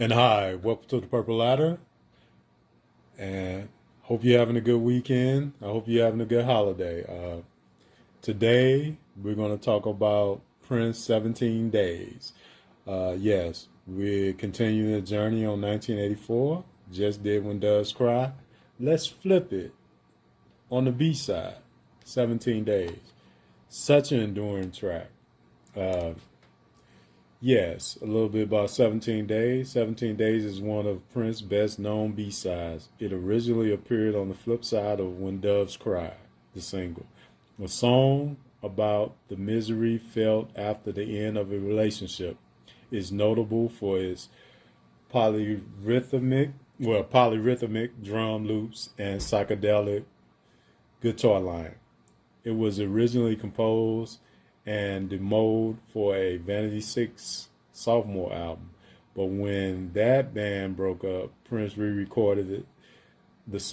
And hi, welcome to the Purple Ladder. And hope you're having a good weekend. I hope you're having a good holiday. Today, we're going to talk about Prince 17 Days. Yes, we're continuing the journey on 1984. Just did When Doves Cry. Let's flip it on the B side 17 Days. Such an enduring track. Uh, Yes, a little bit about 17 Days. 17 Days is one of Prince's best known B-sides. It originally appeared on the flip side of When Doves Cry, the single. A song about the misery felt after the end of a relationship. Is notable for its polyrhythmic drum loops and psychedelic guitar line. It was originally composed and demoed for a Vanity Six sophomore album. But when that band broke up, Prince re-recorded Prince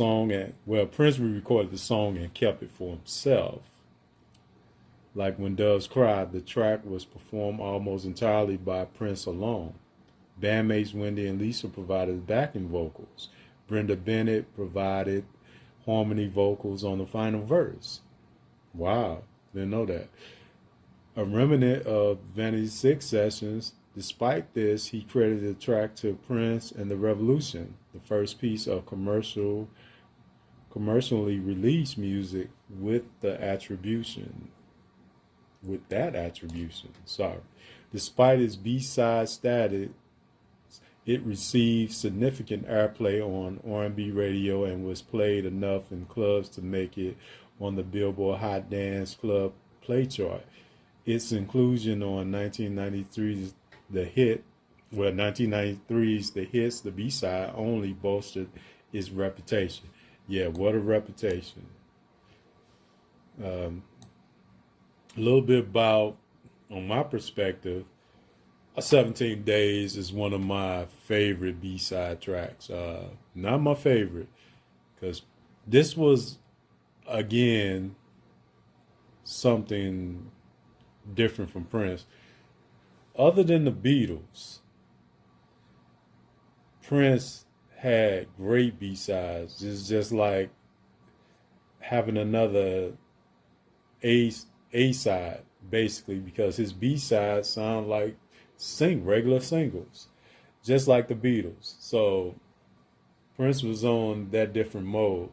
re-recorded the song and kept it for himself. Like When Doves Cry, the track was performed almost entirely by Prince alone. Bandmates Wendy and Lisa provided backing vocals. Brenda Bennett provided harmony vocals on the final verse. Wow, didn't know that. A remnant of Vanity Six sessions. Despite this, he credited the track to Prince and the Revolution, the first piece of commercially released music with that attribution. Sorry. Despite its B-side status, it received significant airplay on R&B radio and was played enough in clubs to make it on the Billboard Hot Dance Club Play chart. Its inclusion on 1993's The Hits, the B-side, only bolstered its reputation. Yeah, what a reputation. A little bit about, on my perspective, 17 Days is one of my favorite B-side tracks. Not my favorite, because this was, again, something different from Prince. Other than the Beatles, Prince had great B-sides. It's just like having another A side, basically, because his B-sides sound like regular singles, just like the Beatles. So Prince was on that different mode.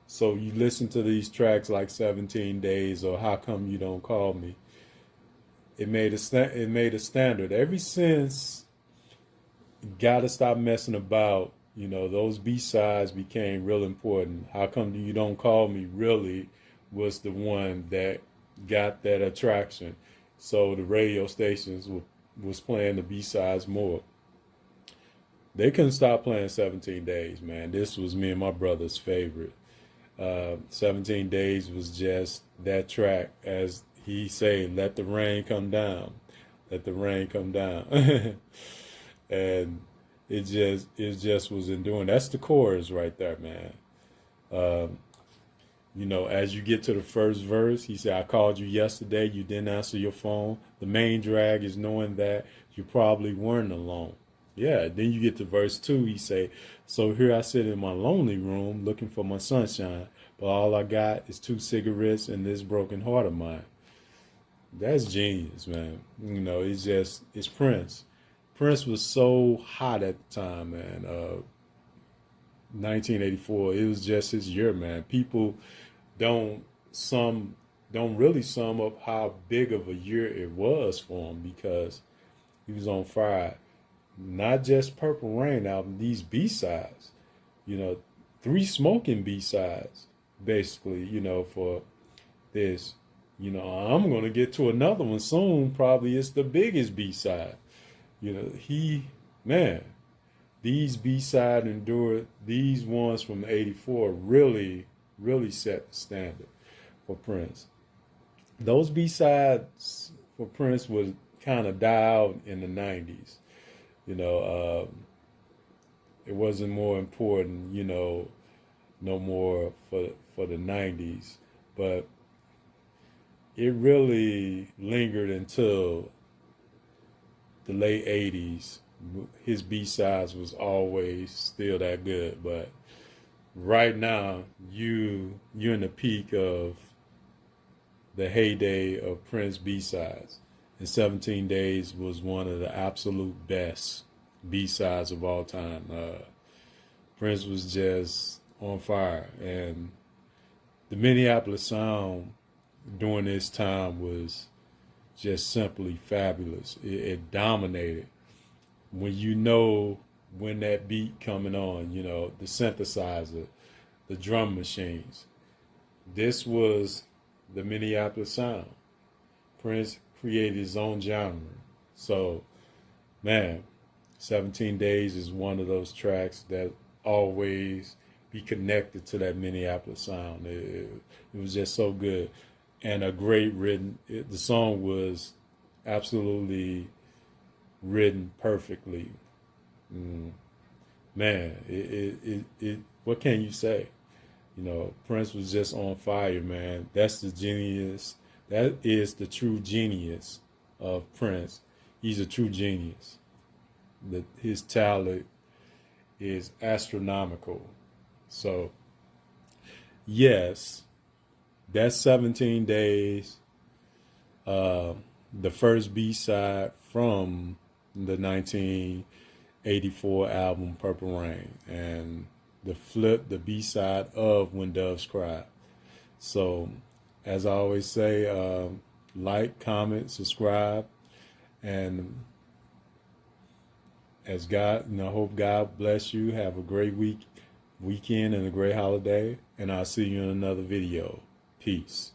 So you listen to these tracks like 17 Days or How Come You Don't Call Me. It made a standard. Ever since Gotta Stop Messing About, those B-sides became real important. How Come You Don't Call Me really was the one that got that attraction. So the radio stations was playing the B-sides more. They couldn't stop playing 17 Days, man. This was me and my brother's favorite. 17 Days was just that track, as he say, let the rain come down. Let the rain come down. And it just was enduring. That's the chorus right there, man. As you get to the first verse, he said, I called you yesterday, you didn't answer your phone. The main drag is knowing that you probably weren't alone. Yeah, then you get to verse 2, he say, so here I sit in my lonely room looking for my sunshine, but all I got is 2 cigarettes and this broken heart of mine. That's genius, man. It's Prince. Prince was so hot at the time, man. 1984, it was just his year, man. People don't really sum up how big of a year it was for him, because he was on fire. Not just Purple Rain album, these B-sides, 3 smoking B-sides, basically, for this. I'm going to get to another one soon. Probably it's the biggest B-side. These B-side endured, these ones from 84 really, really set the standard for Prince. Those B-sides for Prince would kind of die out in the 90s. It wasn't more important, no more for the 90s. But it really lingered until the late 80s his B-sides was always still that good. But right now, you're in the peak of the heyday of Prince B-sides. And 17 Days was one of the absolute best B-sides of all time. Prince was just on fire. And the Minneapolis Sound during this time was just simply fabulous. It dominated. When that beat coming on, the synthesizer, the drum machines. This was the Minneapolis Sound. Prince created his own genre. So, man, 17 Days is one of those tracks that always be connected to that Minneapolis Sound. It was just so good. And a great written, the song was absolutely written perfectly. Man, what can you say? Prince was just on fire, man. That's the genius. That is the true genius of Prince. He's a true genius. His talent is astronomical. So, yes, that's 17 Days, the first B-side from the 1984 album Purple Rain, and the B-side of When Doves Cry. So, as I always say, like, comment, subscribe, and I hope God bless you. Have a great weekend and a great holiday, and I'll see you in another video. Peace.